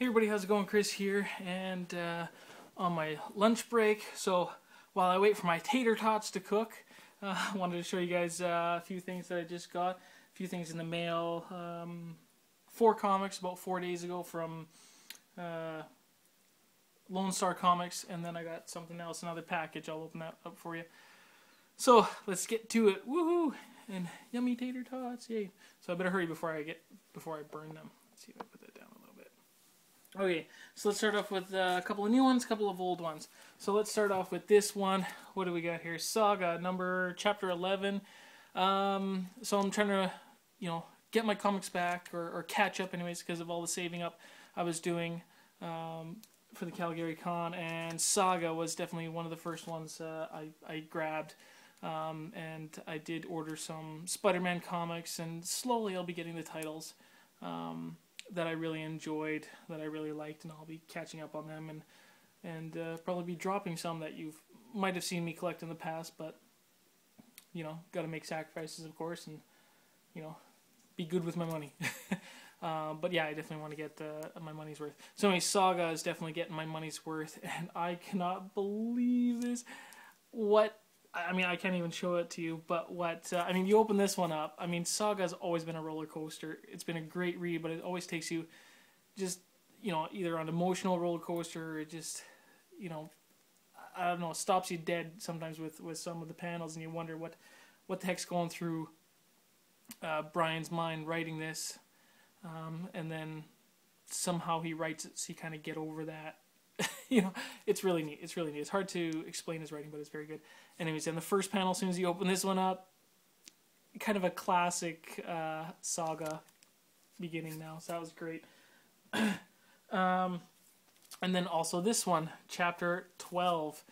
Hey everybody, how's it going? Chris here, and on my lunch break. So while I wait for my tater tots to cook, I wanted to show you guys a few things that I just got. A few things in the mail. 4 comics about 4 days ago from Lone Star Comics, and then I got something else, another package. I'll open that up for you. So let's get to it. Woohoo! And yummy tater tots, yay! So I better hurry before I burn them. Let's see if I put that down a little bit. Okay, so let's start off with a couple of new ones, a couple of old ones. So let's start off with this one. What do we got here? Saga chapter 11. So I'm trying to, get my comics back or catch up, anyways, because of all the saving up I was doing for the Calgary Con, and Saga was definitely one of the first ones I grabbed. And I did order some Spider-Man comics, and slowly I'll be getting the titles that I really enjoyed, that I really liked, and I'll be catching up on them, and probably be dropping some that you might have seen me collect in the past, but got to make sacrifices, of course, and be good with my money. But yeah, I definitely want to get my money's worth. So anyway, Saga is definitely getting my money's worth, and I cannot believe this. I can't even show it to you, but you open this one up. Saga's always been a roller coaster. It's been a great read, but it always takes you just, either on an emotional roller coaster, or it just, I don't know, stops you dead sometimes with some of the panels, and you wonder what the heck's going through Brian's mind writing this, and then somehow he writes it so you kind of get over that. It's really neat. It's really neat. It's hard to explain his writing, but it's very good. Anyways, in the first panel, as soon as you open this one up, kind of a classic Saga beginning now. So that was great. And then also this one, chapter 12.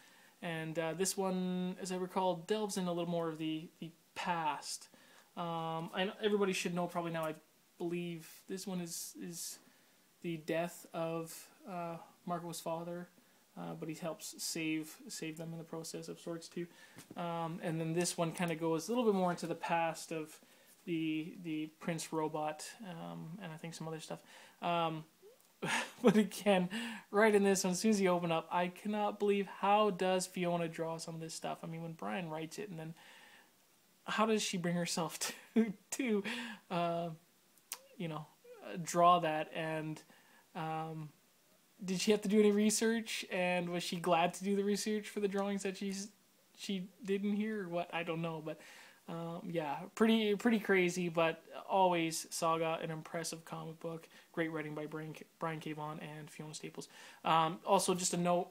And this one, as I recall, delves in a little more of the past. I know everybody should know probably now, I believe this one is the death of Marco's father, but he helps save them in the process of sorts too. And then this one kind of goes a little bit more into the past of the Prince Robot, and I think some other stuff. But again, right in this one, as soon as you open up, I cannot believe how does Fiona draw some of this stuff. When Brian writes it, and then how does she bring herself to draw that, and did she have to do any research, and was she glad to do the research for the drawings that she did in here, or what? I don't know, but yeah, pretty crazy, but always Saga, an impressive comic book. Great writing by Brian K. Vaughan and Fiona Staples. Also, just a note,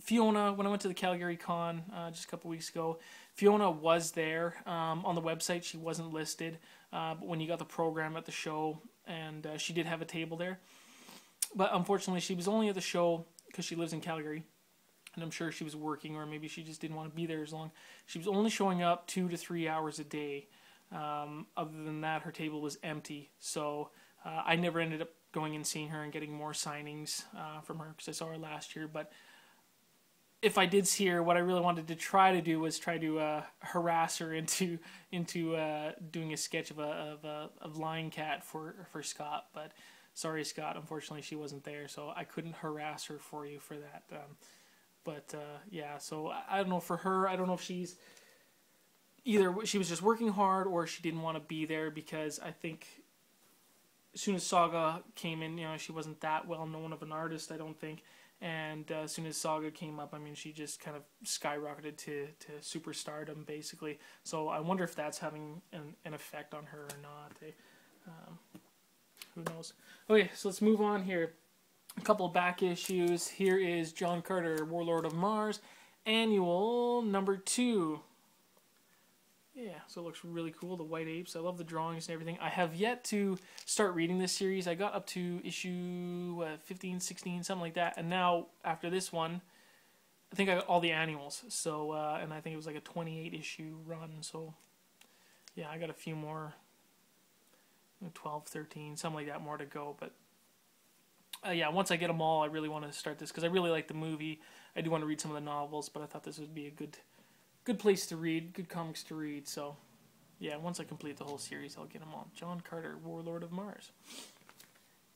Fiona, when I went to the Calgary Con just a couple weeks ago, Fiona was there on the website. She wasn't listed, but when you got the program at the show, and she did have a table there. But unfortunately, she was only at the show because she lives in Calgary, and I'm sure she was working, or maybe she just didn't want to be there as long. She was only showing up 2 to 3 hours a day. Other than that, her table was empty. So I never ended up going and seeing her and getting more signings from her, because I saw her last year. But if I did see her, what I really wanted to try to do was harass her into doing a sketch of Lion Cat for Scott. But sorry, Scott, unfortunately she wasn't there, so I couldn't harass her for you for that. Yeah, so I don't know for her. I don't know if she's either she was just working hard or she didn't want to be there, because I think as soon as Saga came in, she wasn't that well known of an artist, I don't think. And as soon as Saga came up, she just kind of skyrocketed to superstardom, basically. So I wonder if that's having an effect on her or not. Who knows? Okay, so let's move on here. A couple of back issues. Here is John Carter, Warlord of Mars, Annual #2. Yeah, so it looks really cool, the White Apes. I love the drawings and everything. I have yet to start reading this series. I got up to issue 15, 16, something like that. And now, after this one, I think I got all the annuals. So, and I think it was like a 28-issue run. So, yeah, I got a few more, 12, 13, something like that, more to go. But, yeah, once I get them all, I really want to start this, because I really like the movie. I do want to read some of the novels, but I thought this would be a good place to read, good comics to read. So yeah, once I complete the whole series, I'll get them all. John Carter, Warlord of Mars.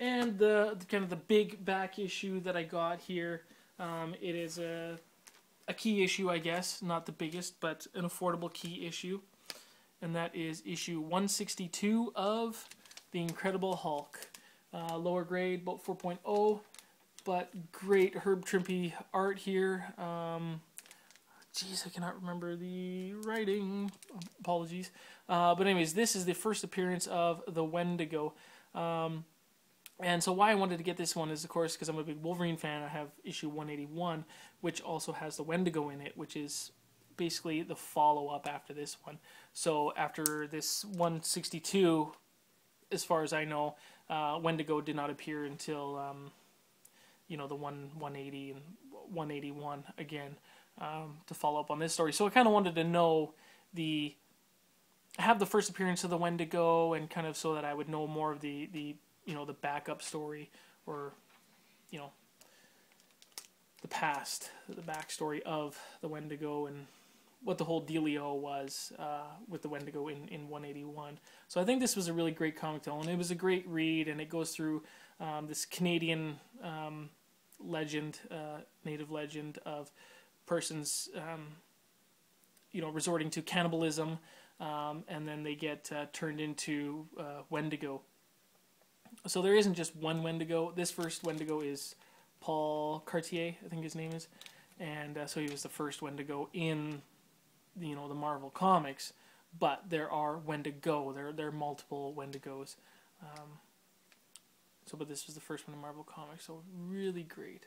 And the kind of the big back issue that I got here, it is a key issue, I guess, not the biggest, but an affordable key issue, and that is issue 162 of The Incredible Hulk. Lower grade, about 4.0, but great Herb Trimpe art here. Geez, I cannot remember the writing. Apologies. But anyways, this is the first appearance of the Wendigo. And so why I wanted to get this one is, of course, because I'm a big Wolverine fan. I have issue 181, which also has the Wendigo in it, which is basically the follow-up after this one. So after this 162, as far as I know, Wendigo did not appear until, you know, the 180 and 181 again, to follow up on this story. So I kind of wanted to know have the first appearance of the Wendigo, and kind of so that I would know more of the you know, the backup story, or, you know, the backstory of the Wendigo, and what the whole dealio was with the Wendigo in 181. So I think this was a really great comic to own. It was a great read, and it goes through this Canadian legend, native legend of persons, you know, resorting to cannibalism, and then they get turned into Wendigo. So there isn't just one Wendigo. This first Wendigo is Paul Cartier, I think his name is, and so he was the first Wendigo in, you know, the Marvel comics. But there are Wendigo. There are multiple Wendigos. But this was the first one in Marvel comics. So really great.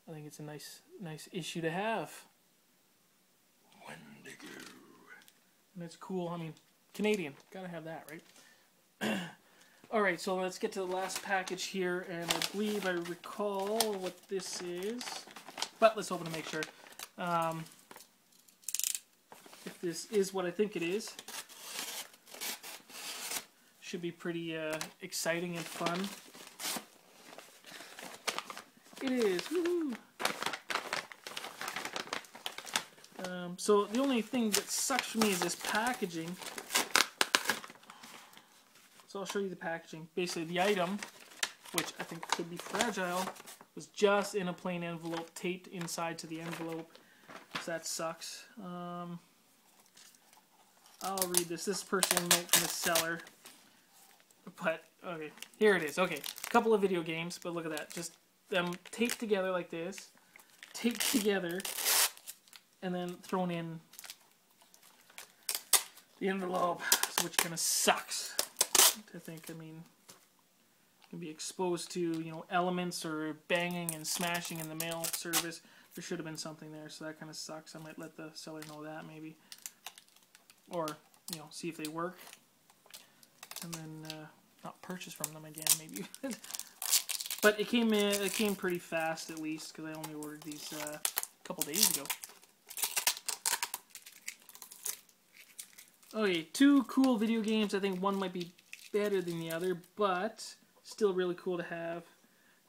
I think it's a nice issue to have. Wendigo. And it's cool. I mean, Canadian. Gotta have that, right? Alright, so let's get to the last package here, and I believe I recall what this is. But let's open to make sure. If this is what I think it is. Should be pretty exciting and fun. It is! Woohoo! So the only thing that sucks for me is this packaging. So I'll show you the packaging. Basically, the item, which I think could be fragile, was just in a plain envelope, taped inside to the envelope. So that sucks. I'll read this. This is a personal note from the seller. But, okay, here it is. Okay, a couple of video games, but look at that. Just them taped together like this. Taped together, and then thrown in the envelope, which kind of sucks. I think, I mean, can be exposed to, you know, elements or banging and smashing in the mail service. There should have been something there, so that kind of sucks. I might let the seller know that, maybe. Or, you know, see if they work. And then, not purchase from them again, maybe. But it came pretty fast, at least, because I only ordered these a couple days ago. Okay, two cool video games. I think one might be better than the other, but still really cool to have.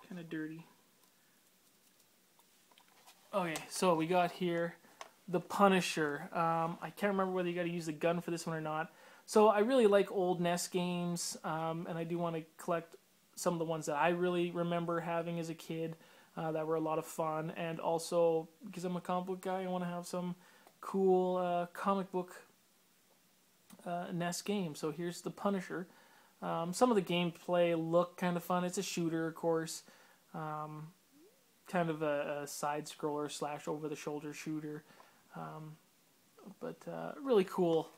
Kind of dirty. Okay, so we got here the Punisher. I can't remember whether you got to use the gun for this one or not. So I really like old NES games, and I do want to collect some of the ones that I really remember having as a kid that were a lot of fun. And also, because I'm a comic book guy, I want to have some cool comic book NES games. So here's the Punisher. Some of the gameplay look kind of fun. It's a shooter, of course. Kind of a side-scroller / over-the-shoulder shooter. But really cool,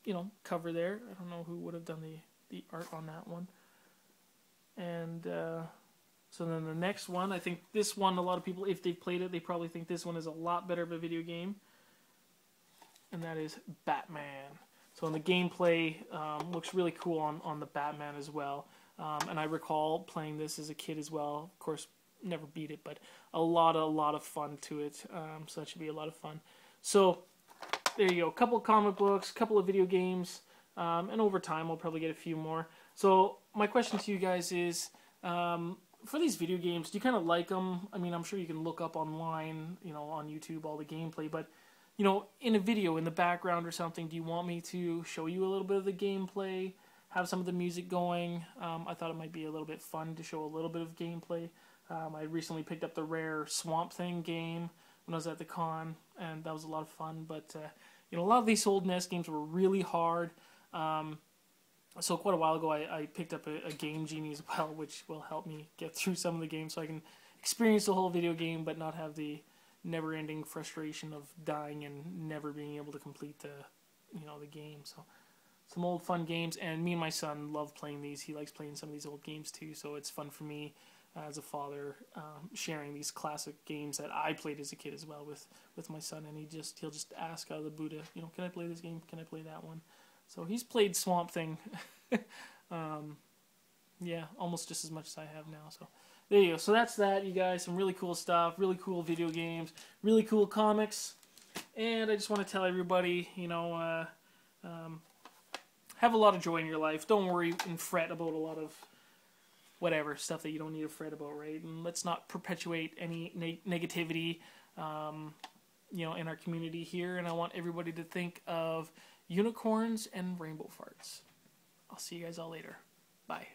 you know, cover there. I don't know who would have done the art on that one. And so then the next one, I think this one, a lot of people, if they've played it, they probably think this one is a lot better of a video game. And that is Batman. So in the gameplay, looks really cool on the Batman as well. And I recall playing this as a kid as well. Of course, never beat it, but a lot of fun to it. So that should be a lot of fun. So there you go. A couple of comic books, a couple of video games, and over time we'll probably get a few more. So my question to you guys is, for these video games, do you kind of like them? I mean, I'm sure you can look up online, you know, on YouTube, all the gameplay, but you know, in a video, in the background or something, do you want me to show you a little bit of the gameplay? have some of the music going. I thought it might be a little bit fun to show a little bit of gameplay. I recently picked up the rare Swamp Thing game when I was at the con, and that was a lot of fun. But you know, a lot of these old NES games were really hard. So quite a while ago, I picked up a Game Genie as well, which will help me get through some of the games, so I can experience the whole video game, but not have the never-ending frustration of dying and never being able to complete the game. So some old fun games, and me and my son love playing these. He likes playing some of these old games too, so it's fun for me as a father, sharing these classic games that I played as a kid as well with my son, and he'll just ask out of the Buddha, can I play this game? Can I play that one? So he's played Swamp Thing, yeah, almost just as much as I have now. So there you go. So that's that, you guys. Some really cool stuff, really cool video games, really cool comics, and I just want to tell everybody, have a lot of joy in your life. Don't worry and fret about a lot of whatever stuff that you don't need to fret about, right? And let's not perpetuate any negativity, in our community here. And I want everybody to think of unicorns and rainbow farts. I'll see you guys all later. Bye.